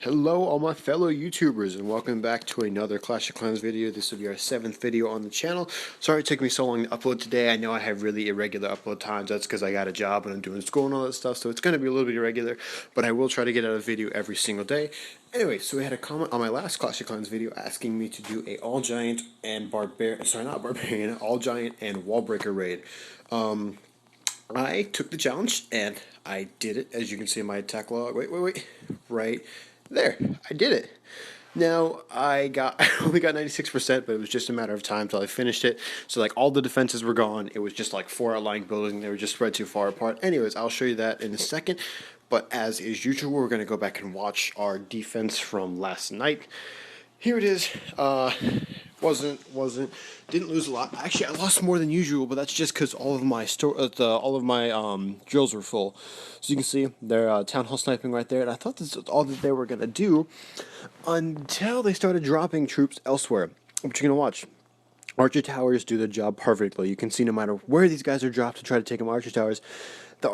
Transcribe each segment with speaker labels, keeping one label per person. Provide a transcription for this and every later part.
Speaker 1: Hello all my fellow YouTubers and welcome back to another Clash of Clans video. This will be our 7th video on the channel. Sorry it took me so long to upload today. I know I have really irregular upload times. That's because I got a job and I'm doing school and all that stuff, so it's going to be a little bit irregular, but I will try to get out a video every single day. Anyway, so we had a comment on my last Clash of Clans video asking me to do a all giant and all giant and wall breaker raid. I took the challenge and I did it, as you can see in my attack log. Wait. Right there. I did it. Now, I only got 96%, but it was just a matter of time until I finished it. So, like, all the defenses were gone. It was just, like, 4 outlying buildings. They were just spread too far apart. Anyways, I'll show you that in a second. But as is usual, we're going to go back and watch our defense from last night. Here it is. Didn't lose a lot. Actually, I lost more than usual, but that's just because all of my drills were full. So you can see they're town hall sniping right there, and I thought this was all that they were gonna do until they started dropping troops elsewhere. What you're gonna watch. Archer towers do their job perfectly. You can see no matter where these guys are dropped to try to take them archer towers, the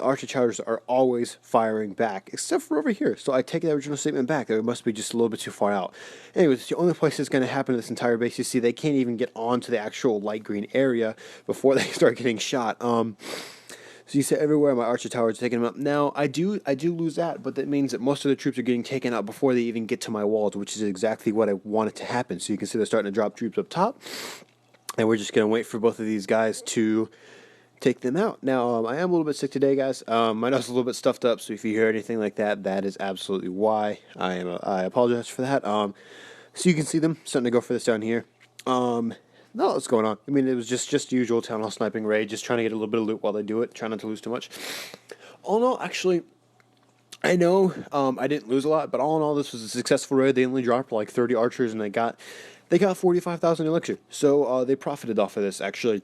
Speaker 1: archer towers are always firing back, except for over here. So I take that original statement back. It must be just a little bit too far out. Anyways, it's the only place that's going to happen in this entire base. You see, they can't even get onto the actual light green area before they start getting shot. So you see everywhere my archer towers are taking them up. Now, I do lose that, but that means that most of the troops are getting taken out before they even get to my walls, which is exactly what I wanted to happen. So you can see they're starting to drop troops up top, and we're just going to wait for both of these guys to take them out. Now, I am a little bit sick today, guys. My nose is a little bit stuffed up, so if you hear anything like that, that is absolutely why. I apologize for that. So you can see them starting to go for this down here. Not what's going on. I mean, it was just usual town hall sniping raid, just trying to get a little bit of loot while they do it, trying not to lose too much. All in all, actually, I know I didn't lose a lot, but all in all, this was a successful raid. They only dropped like 30 archers, and they got 45,000 elixir. So they profited off of this, actually.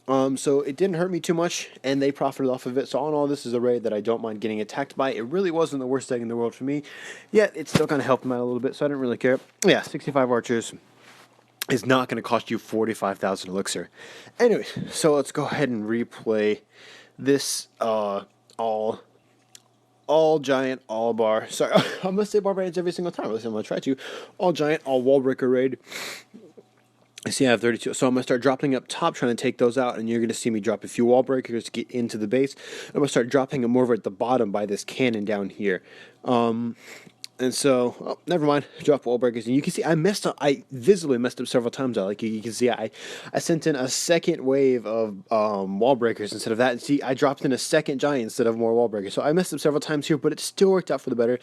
Speaker 1: So it didn't hurt me too much, and they profited off of it. So all in all, this is a raid that I don't mind getting attacked by. It really wasn't the worst thing in the world for me, yet it still kind of helped them out a little bit, so I didn't really care. Yeah, 65 archers is not going to cost you 45,000 elixir. Anyway, so let's go ahead and replay this all giant, all bar. Sorry, I'm going to say barbarians every single time. Listen, I'm going to try to. All giant, all wall breaker raid. See, I have 32, so I'm going to start dropping up top, trying to take those out, and you're going to see me drop a few wall breakers to get into the base. I'm going to start dropping them over at the bottom by this cannon down here. And so, oh, never mind, drop wall breakers, and you can see I messed up. I visibly messed up several times. Like you can see, I sent in a second wave of wall breakers instead of that, and see, I dropped in a second giant instead of more wall breakers. So I messed up several times here, but it still worked out for the better.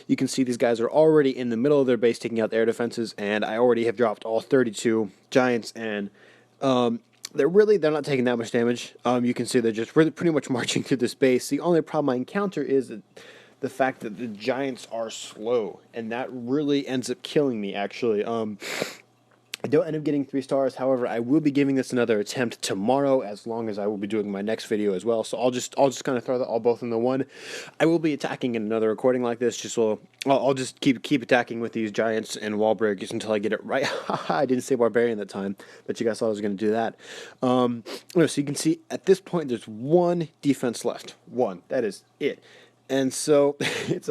Speaker 1: You can see these guys are already in the middle of their base taking out the air defenses, and I already have dropped all 32 giants, and they're not taking that much damage. You can see they're just pretty much marching through this base. The only problem I encounter is the fact that the giants are slow, and that really ends up killing me, actually. I don't end up getting 3 stars. However, I will be giving this another attempt tomorrow, as long as I will be doing my next video as well. So I'll just kind of throw that all both in the one. I will be attacking in another recording like this. I'll just keep attacking with these giants and wall breakers until I get it right. I didn't say barbarian that time, but you guys thought I was going to do that. So you can see at this point there's 1 defense left. 1. That is it. And so it's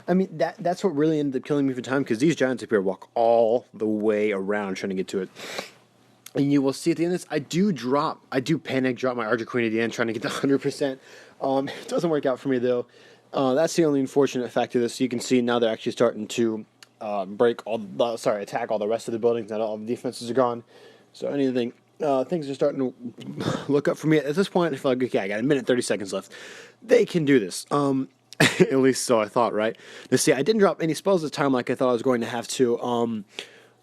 Speaker 1: I mean, that's what really ended up killing me for time, because these giants up here walk all the way around trying to get to it. And you will see at the end of this, I do panic drop my Archer Queen at the end, trying to get the 100%. It doesn't work out for me, though. That's the only unfortunate fact of this. You can see now they're actually starting to attack all the rest of the buildings. Not all the defenses are gone. So things are starting to look up for me. At this point, I feel like, okay, I got a minute, 30 seconds left. They can do this. At least so I thought, right? Now, see, I didn't drop any spells this time like I thought I was going to have to.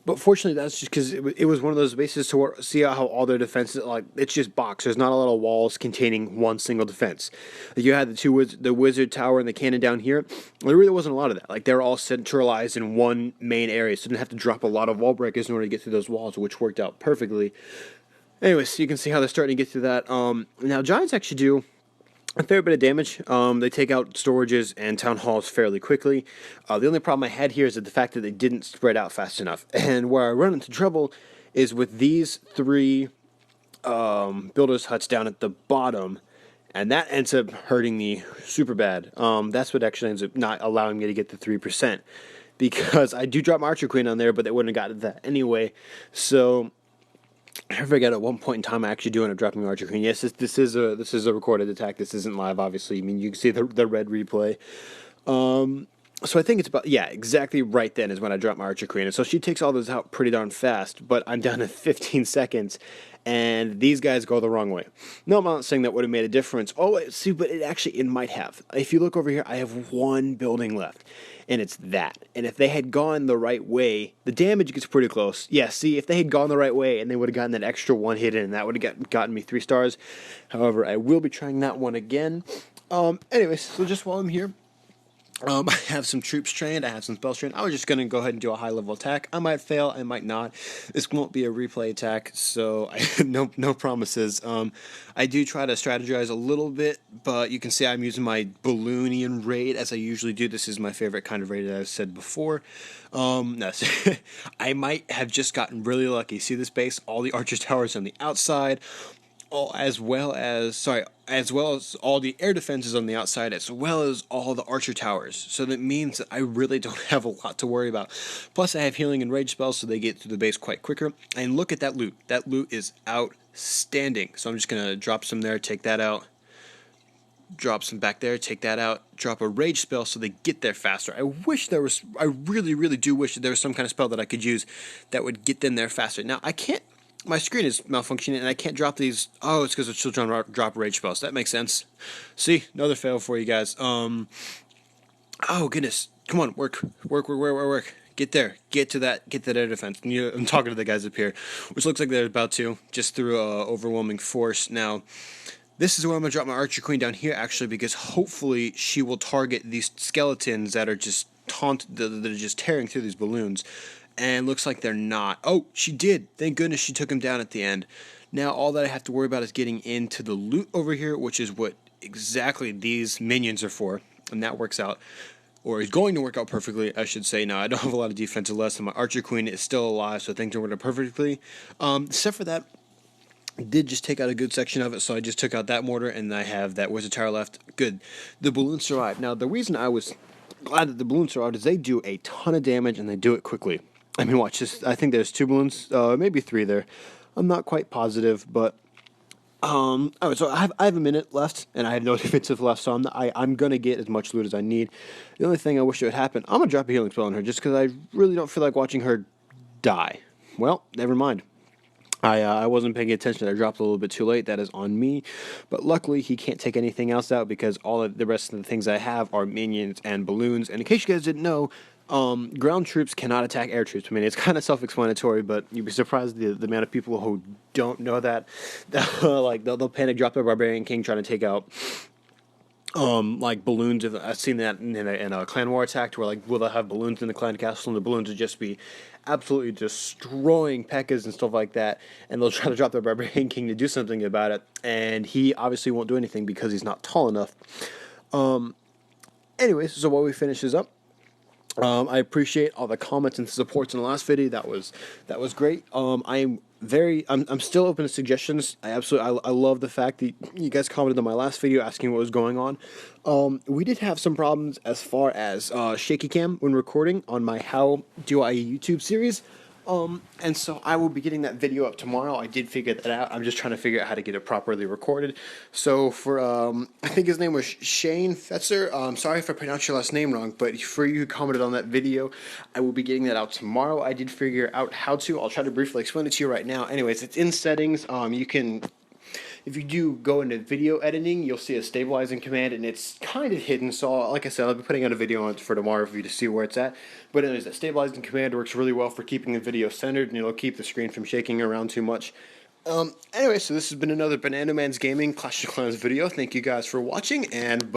Speaker 1: But fortunately, that's just because it was one of those bases to where, see how all their defenses, like, it's just box. There's not a lot of walls containing one single defense. You had the wizard tower and the cannon down here. There really wasn't a lot of that. Like, they're all centralized in one main area, so you didn't have to drop a lot of wall breakers in order to get through those walls, which worked out perfectly. Anyways, so you can see how they're starting to get through that. Now, giants actually do a fair bit of damage. They take out storages and town halls fairly quickly. The only problem I had here is that the fact that they didn't spread out fast enough. And where I run into trouble is with these 3 builders' huts down at the bottom. And that ends up hurting me super bad. That's what actually ends up not allowing me to get the 3%. Because I do drop my Archer Queen on there, but they wouldn't have gotten that anyway. So I forget at one point in time I actually do end up dropping Archer Queen. Yes, this is a recorded attack. This isn't live, obviously. I mean, you can see the red replay. So I think it's about, yeah, exactly right then is when I drop my Archer Queen. And so she takes all those out pretty darn fast, but I'm down to 15 seconds, and these guys go the wrong way. No, I'm not saying that would have made a difference. Oh, see, but it might have. If you look over here, I have one building left, and it's that. And if they had gone the right way, the damage gets pretty close. Yeah, see, if they had gone the right way, and they would have gotten that extra one hit in, that would have gotten me 3 stars. However, I will be trying that one again. Anyways, so just while I'm here, I have some troops trained, I have some spells trained. I was just going to go ahead and do a high-level attack. I might fail, I might not. This won't be a replay attack, so no promises. I do try to strategize a little bit, but you can see I'm using my Balloonian raid as I usually do. This is my favorite kind of raid, as I've said before. No, I might have just gotten really lucky. See this base? All the archer towers on the outside. As well as all the air defenses on the outside, as well as all the archer towers. So that means that I really don't have a lot to worry about. Plus, I have healing and rage spells, so they get through the base quite quicker. And look at that loot. That loot is outstanding. So I'm just going to drop some there, take that out. Drop some back there, take that out, drop a rage spell so they get there faster. I really do wish that there was some kind of spell that I could use that would get them there faster. Now, I can't. My screen is malfunctioning, and I can't drop these. Oh, it's because it's still trying to drop rage spells. That makes sense. See, another fail for you guys. Oh goodness, come on, work. Get there, get to that air defense. I'm talking to the guys up here, which looks like they're about to, just through overwhelming force. Now, this is where I'm gonna drop my Archer Queen down here, actually, because hopefully she will target these skeletons that are just that are just tearing through these balloons. And looks like they're not. Oh, she did. Thank goodness she took him down at the end. Now all that I have to worry about is getting into the loot over here, which is what exactly these minions are for. And that works out, or is going to work out perfectly, I should say. Now, I don't have a lot of defensive left, and my Archer Queen is still alive, so things are working out perfectly. Except for that, I did just take out a good section of it, so I just took out that mortar, and I have that wizard tower left. Good. The balloons survived. Now, the reason I was glad that the balloons survived is they do a ton of damage, and they do it quickly. I mean, watch this. I think there's 2 balloons, maybe 3 there. I'm not quite positive, but all right. So I have a minute left, and I have no defensive left, so I'm gonna get as much loot as I need. The only thing I wish it would happen, I'm gonna drop a healing spell on her just because I really don't feel like watching her die. Well, never mind. I wasn't paying attention. I dropped a little bit too late. That is on me. But luckily, he can't take anything else out because all of the rest of the things I have are minions and balloons. And in case you guys didn't know, ground troops cannot attack air troops. I mean, it's kind of self-explanatory, but you'd be surprised the amount of people who don't know that. Like, they'll panic drop their Barbarian King trying to take out like balloons. I've seen that in a clan war attack where like will they have balloons in the clan castle and the balloons would just be absolutely destroying P.E.K.K.A.s and stuff like that, and they'll try to drop their Barbarian King to do something about it, and he obviously won't do anything because he's not tall enough. Anyways, so while we finish this up, I appreciate all the comments and supports in the last video. That was great. I'm still open to suggestions. I love the fact that you guys commented on my last video asking what was going on. We did have some problems as far as shaky cam when recording on my How Do I YouTube series. And so I will be getting that video up tomorrow. I did figure that out. I'm just trying to figure out how to get it properly recorded. So for, I think his name was Shane Fetzer. Sorry if I pronounced your last name wrong, but for you who commented on that video, I will be getting that out tomorrow. I did figure out how to. I'll try to briefly explain it to you right now. Anyways, it's in settings. You can... If you do go into video editing, you'll see a stabilizing command, and it's kind of hidden. So, like I said, I'll be putting out a video on it for tomorrow for you to see where it's at. But anyways, that stabilizing command works really well for keeping the video centered, and it'll keep the screen from shaking around too much. Anyway, so this has been another Banana Man's Gaming Clash of Clans video. Thank you guys for watching, and